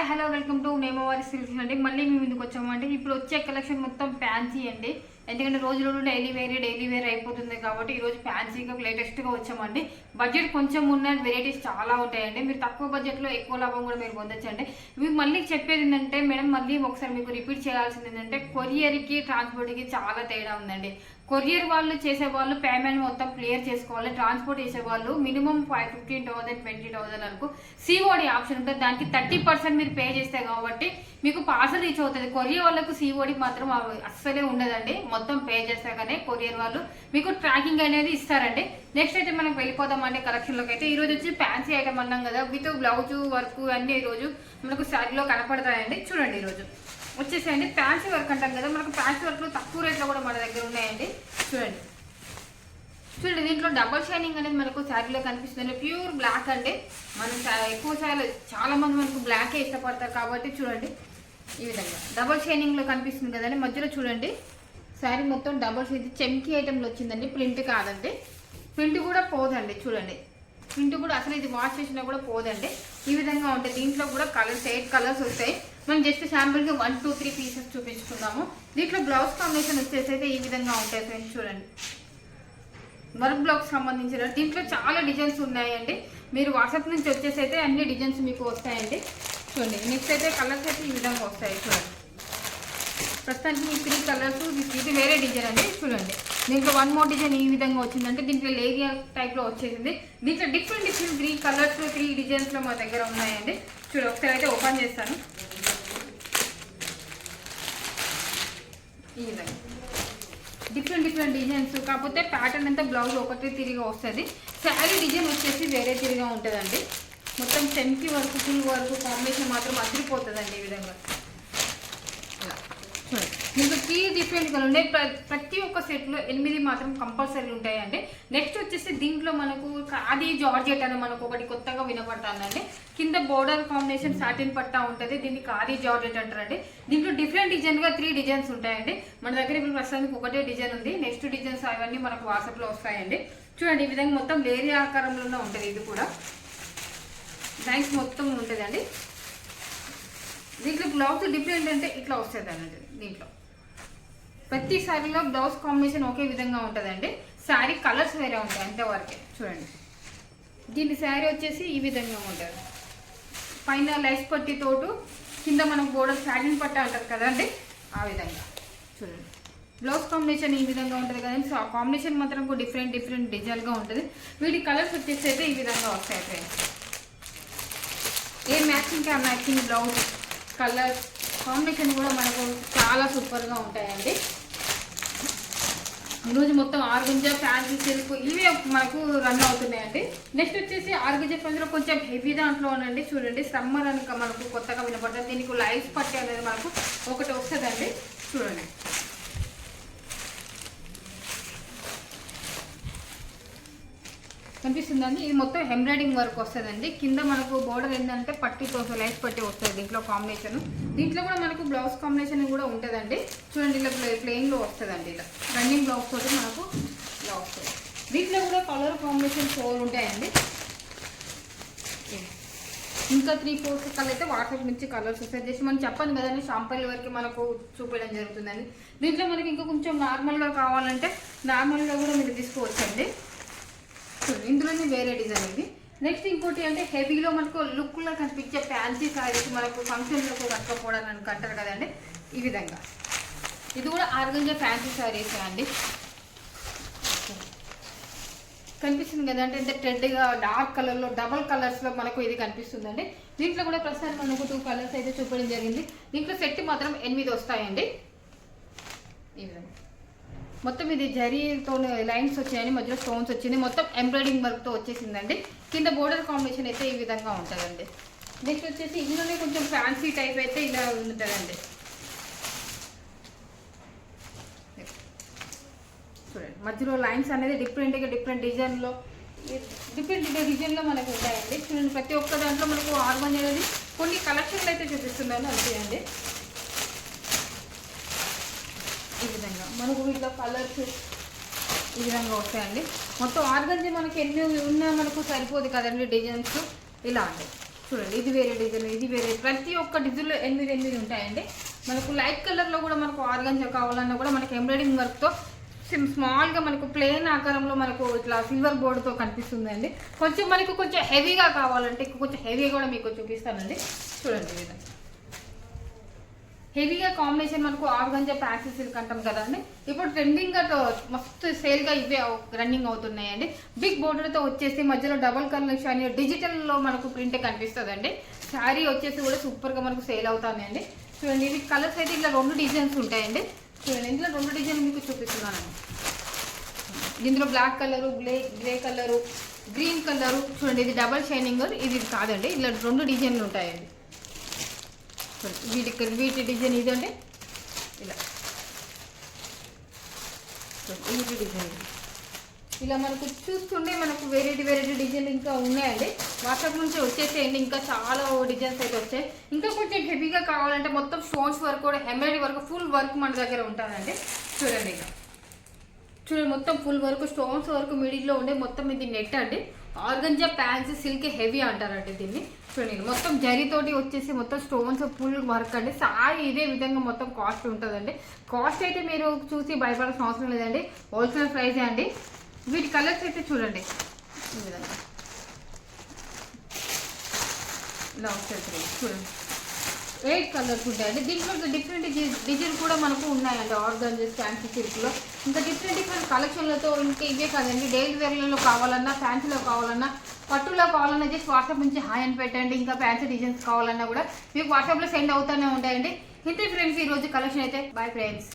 Hello welcome to నేమవారి silks అండి. మళ్ళీ మేము ముందుకు వచ్చామంటే ఇప్పుడు వచ్చే కలెక్షన్ మొత్తం ఫ్యాన్సీ అండి. ఎందుకంటే రోజు డైలీ వేర్ అయిపోతుంది కాబట్టి ఈరోజు ఫ్యాన్సీగా లేటెస్ట్గా వచ్చామండి. బడ్జెట్ కొంచెం ఉన్న వెరైటీస్ చాలా ఉంటాయండి. మీరు తక్కువ బడ్జెట్లో ఎక్కువ లాభం కూడా మీరు పొందొచ్చండి. మీకు మళ్ళీ చెప్పేది ఏంటంటే మేడం మళ్ళీ ఒకసారి మీకు రిపీట్ చేయాల్సింది ఏంటంటే కొరియర్కి ట్రాన్స్పోర్ట్కి చాలా తేడా ఉందండి. కొరియర్ వాళ్ళు చేసేవాళ్ళు పేమెంట్ మొత్తం క్లియర్ చేసుకోవాలి. ట్రాన్స్పోర్ట్ చేసేవాళ్ళు మినిమం 15,000 20,000 వరకు సిఓడి ఆప్షన్ ఉంటుంది. దానికి 30% మీరు పే చేస్తే కాబట్టి మీకు పార్సల్ రీచ్ అవుతుంది. కొరియర్ వాళ్ళకు సిఓడి మాత్రం అస్సలే ఉండదండి. మొత్తం పే చేస్తే కానీ కొరియర్ వాళ్ళు మీకు ట్రాకింగ్ అనేది ఇస్తారండి. నెక్స్ట్ అయితే మనం వెళ్ళిపోదామండి కలెక్షన్లోకి. అయితే ఈరోజు వచ్చి ఫ్యాన్సీ ఐటమ్ అన్నాం కదా, విత్ బ్లౌజ్ వర్క్ అన్నీ ఈరోజు మనకు శారీలో కనపడతాయండి. చూడండి ఈరోజు వచ్చేసేయండి ఫ్యాన్సీ వర్క్ అంటాం కదా, మనకు ఫ్యాన్సీ వర్క్లో తక్కువ రేట్లో కూడా మన దగ్గర ఉన్నాయండి. చూడండి దీంట్లో డబల్ షైనింగ్ అనేది మనకు శారీలో కనిపిస్తుంది. ప్యూర్ బ్లాక్ అండి. మనం ఎక్కువ శారీ చాలా మంది మనకు బ్లాకే ఇష్టపడతారు కాబట్టి చూడండి ఈ విధంగా డబల్ షైనింగ్లో కనిపిస్తుంది కదండి. మధ్యలో చూడండి శారీ మొత్తం డబల్ షైన్ చెమ్కీ ఐటెంలో వచ్చిందండి. ప్రింట్ కాదండి, ప్రింట్ కూడా పోదండి. చూడండి ప్రింట్ కూడా అసలు ఇది వాష్ చేసినా కూడా పోదండి. ఈ విధంగా ఉంటాయి. దీంట్లో కూడా కలర్స్ 8 కలర్స్ వస్తాయి. మనం జస్ట్ శాంపుల్కి 1 2 3 పీసెస్ చూపించుకుందాము. దీంట్లో బ్లౌజ్ కాంబినేషన్ వచ్చేసి అయితే ఈ విధంగా ఉంటాయి ఫ్రెండ్స్. చూడండి వర్క్ బ్లౌజ్ సంబంధించిన దీంట్లో చాలా డిజైన్స్ ఉన్నాయండి. మీరు వాట్సాప్ నుంచి వచ్చేసి అయితే అన్ని డిజైన్స్ మీకు వస్తాయండి. చూడండి నెక్స్ట్ అయితే కలర్స్ అయితే ఈ విధంగా వస్తాయి. చూడండి ప్రస్తుతానికి ఈ 3 కలర్స్, ఇది వేరే డిజైన్ అండి. చూడండి దీంట్లో 1 మోర్ డిజైన్ ఈ విధంగా వచ్చిందంటే దీంట్లో లేరియా టైప్లో వచ్చేసింది. దీంట్లో డిఫరెంట్ 3 కలర్స్ 3 డిజైన్స్లో మా దగ్గర ఉన్నాయండి. చూడండి ఒకసారి అయితే ఓపెన్ చేస్తాను. ఈ విధంగా డిఫరెంట్ డిజైన్స్, కాకపోతే ప్యాటర్న్ అంతా బ్లౌజ్ ఒకటి తిరిగి వస్తుంది. శారీ డిజైన్ వచ్చేసి వేరే తిరిగా ఉంటుందండి. మొత్తం చెంకి వరకు ఫుల్ వరకు కాంబినేషన్ మాత్రం అదిరిపోతుందండి. ఈ విధంగా చూడండి మీకు 3 డిఫరెంట్ కలర్ ఉన్నాయి. ప్రతి ఒక్క సెట్లో 8 మాత్రం కంపల్సరీ ఉంటాయండి. నెక్స్ట్ వచ్చేసి దీంట్లో మనకు ఖాదీ జార్జెట్ అని మనకు ఒకటి కొత్తగా వినపడుతుందండి. కింద బోర్డర్ కాంబినేషన్ సాటిన్ పట్టా ఉంటుంది. దీన్ని ఖాదీ జార్జెట్ అంటారండి. దీంట్లో డిఫరెంట్ డిజైన్గా 3 డిజైన్స్ ఉంటాయండి. మన దగ్గర ఇప్పుడు ప్రస్తుతానికి ఒకటే డిజైన్ ఉంది. నెక్స్ట్ డిజైన్స్ అవన్నీ మనకు వాట్సాప్లో వస్తాయండి. చూడండి ఈ విధంగా మొత్తం లేరియా ఆకారంలోనే ఉంటుంది. ఇది కూడా లైన్స్ మొత్తం ఉంటుందండి. దీంట్లో బ్లౌజ్ డిఫరెంట్ అంటే ఇట్లా వస్తుంది అన్నట్టు. దీంట్లో ప్రతి శారీలో బ్లౌజ్ కాంబినేషన్ ఒకే విధంగా ఉంటుందండి. శారీ కలర్స్ వేరే ఉంటాయి అంతవరకే. చూడండి దీని శారీ వచ్చేసి ఈ విధంగా ఉంటుంది. పైన లైస్ పట్టితోటు కింద మనకు బోర్డర్ సాటిన్ పట్ట అంటారు కదండి, ఆ విధంగా. చూడండి బ్లౌజ్ కాంబినేషన్ ఈ విధంగా ఉంటుంది కదండి. సో ఆ కాంబినేషన్ మాత్రం డిఫరెంట్ డిజైన్గా ఉంటుంది. వీటి కలర్స్ వచ్చేసి అయితే ఈ విధంగా వస్తాయి ఫ్రెండ్స్. ఏ మ్యాచింగ్కి ఆ మ్యాచింగ్ బ్లౌజ్ కలర్ కాంబినేషన్ కూడా మనకు చాలా సూపర్గా ఉంటాయండి. ఈరోజు మొత్తం ఆర్గంజా ఫ్యాన్సీ సిల్క్ ఇవే మనకు రన్ అవుతున్నాయండి. నెక్స్ట్ వచ్చేసి ఆర్గంజా ఫ్యాన్సీలో కొంచెం హెవీ దాంట్లో ఉండండి. చూడండి సమ్మర్ అని మనకు కొత్తగా వినపడుతుంది. దీనికి లైన్స్ పట్టే అనేది మనకు ఒకటి వస్తుందండి. చూడండి కనిపిస్తుందండి. ఇది మొత్తం ఎంబ్రాయిడింగ్ వర్క్ వస్తుందండి. కింద మనకు బోర్డర్ ఏంటంటే పట్టితో లైన్స్ పట్టి వస్తుంది. దీంట్లో కాంబినేషన్ దీంట్లో కూడా మనకు బ్లౌజ్ కాంబినేషన్ కూడా ఉంటుందండి. చూడండి ఇలా ప్లెయిన్లో వస్తుందండి. ఇలా రన్నింగ్ బ్లౌజ్ తోటి మనకు ఇలా వస్తుంది. దీంట్లో కూడా కలర్ కాంబినేషన్ 4 ఉంటాయండి. ఇంకా 3-4 కలర్ అయితే వాట్సాప్ నుంచి కలర్స్ వస్తాయి. జస్ట్ మనం చెప్పండి కదండి షాంపల్ వరకు మనకు చూపించడం జరుగుతుందండి. దీంట్లో మనకి ఇంకా కొంచెం నార్మల్గా కావాలంటే నార్మల్గా కూడా మీరు తీసుకోవచ్చండి. ఇందులోనే వేరే డిజైన్ ఇది. నెక్స్ట్ ఇంకోటి అంటే హెవీలో మనకు లుక్లో కనిపించే ఫ్యాన్సీ శారీస్ మనకు ఫంక్షన్లకు కట్టుకోవడానికి అంటారు కదండి, ఈ విధంగా. ఇది కూడా ఆర్గంజా ఫ్యాన్సీ శారీస్ అండి. కనిపిస్తుంది కదా అంటే ట్రెండ్గా డార్క్ కలర్లో డబల్ కలర్స్లో మనకు ఇది కనిపిస్తుందండి. దీంట్లో కూడా ప్రస్తుతానికి మనకు 2 కలర్స్ అయితే చూపడం జరిగింది. దీంట్లో సెట్ మాత్రం 8 వస్తాయండి. ఈ విధంగా మొత్తం ఇది జరీతో లైన్స్ వచ్చాయని, మధ్యలో స్టోన్స్ వచ్చింది. మొత్తం ఎంబ్రాయిడింగ్ వర్క్తో వచ్చేసిందండి. కింద బోర్డర్ కాంబినేషన్ అయితే ఈ విధంగా ఉంటుందండి. నెక్స్ట్ వచ్చేసి ఇందులోనే కొంచెం ఫ్యాన్సీ టైప్ అయితే ఇలా ఉంటుందండి. చూడండి మధ్యలో లైన్స్ అనేది డిఫరెంట్ డిజైన్లో మనకు ఉంటాయండి. చూడండి ప్రతి ఒక్క దాంట్లో మనకు ఆర్గంజా అనేది కొన్ని కలెక్షన్లు అయితే చూపిస్తున్నాను అంతేయండి. ఈ విధంగా మనకు వీటిలో కలర్స్ ఈ విధంగా వస్తాయండి. మొత్తం ఆర్గంజా మనకి ఎన్ని ఉన్నా మనకు సరిపోదు కదండి డిజైన్స్ ఇలా అండి. చూడండి ఇది వేరే డిజైన్, ఇది వేరే, ప్రతి ఒక్క డిజైన్లో 8 ఉంటాయండి. మనకు లైట్ కలర్లో కూడా మనకు ఆర్గంజా కావాలన్నా కూడా మనకి ఎంబ్రాయిడింగ్ వర్క్తో స్మాల్గా మనకు ప్లెయిన్ ఆకారంలో మనకు ఇట్లా సిల్వర్ బోర్డుతో కనిపిస్తుందండి. కొంచెం హెవీగా కావాలంటే కొంచెం హెవీగా కూడా మీకు చూపిస్తానండి. చూడండి ఇది హెవీగా కాంబినేషన్ మనకు ఆర్గంజా ప్యాక్సీ సిల్క్ అంటాం కదండి. ఇప్పుడు ట్రెండింగ్గా మస్తు సేల్గా ఇవే రన్నింగ్ అవుతున్నాయండి. బిగ్ బోర్డర్తో వచ్చేసి మధ్యలో డబల్ కలర్ షైన్ డిజిటల్లో మనకు ప్రింట్ కనిపిస్తుందండి. శారీ వచ్చేసి కూడా సూపర్గా మనకు సేల్ అవుతాయండి. చూడండి ఇవి కలర్స్ అయితే ఇట్లా 2 డిజైన్స్ ఉంటాయండి. చూడండి ఇందులో 2 డిజైన్లు మీకు చూపిస్తున్నానండి. ఇందులో black colour, grey colour, green colour. చూడండి ఇది డబల్ షైనింగ్, ఇది కాదండి. ఇలా 2 డిజైన్లు ఉంటాయండి. వీటి డిజైన్ ఇదండి. ఇలా వీటి డిజైన్ ఇలా మనకు చూస్తుంటే మనకు వెరైటీ డిజైన్లు ఇంకా ఉన్నాయండి. వాట్సాప్ నుంచి వచ్చేసేయండి. ఇంకా చాలా డిజైన్స్ అయితే వచ్చాయి. ఇంకా కొంచెం హెవీగా కావాలంటే మొత్తం స్టోన్స్ వర్క్ కూడా ఎంబ్రాయిడరీ వర్క్ ఫుల్ వర్క్ మన దగ్గర ఉంటుందండి. చూడండి చూడండి మొత్తం ఫుల్ వర్క్ స్టోన్స్ వర్క్ మిడిల్లో ఉండే మొత్తం ఇది నెట్ అండి. ఆర్గంజా ప్యాంట్స్ సిల్క్ హెవీ అంటారండి దీన్ని. చూడండి మొత్తం జరీతోటి వచ్చేసి మొత్తం స్టోన్స్ ఫుల్ వర్క్ అండి. సారీ ఇదే విధంగా మొత్తం కాస్ట్ ఉంటుందండి. కాస్ట్ అయితే మీరు చూసి భయపడాల్సిన అవసరం లేదండి, హోల్సేల్ ప్రైజే అండి. వీటి కలర్స్ అయితే చూడండి ఈ విధంగా ఇలా వచ్చేది. చూడండి 8 కలర్స్ ఉంటాయండి. దీంట్లో డిఫరెంట్ డిజైన్ కూడా మనకు ఉన్నాయండి. ఆర్గంజా ఫ్యాన్సీ సిల్క్లో ఇంకా డిఫరెంట్ కలెక్షన్లతో ఇంకా ఇవే కాదండి. డైలీ వేర్లలో కావాలన్నా, ఫ్యాన్సీలో కావాలన్నా, పట్టులో కావాలన్నా జస్ట్ వాట్సాప్ నుంచి హాయ్ అని పెట్టండి. ఇంకా ఫ్యాన్సీ డిజైన్స్ కావాలన్నా కూడా మీకు వాట్సాప్లో సెండ్ అవుతూనే ఉంటాయండి. ఇంతే ఫ్రెండ్స్ ఈరోజు కలెక్షన్ అయితే. Boy friends.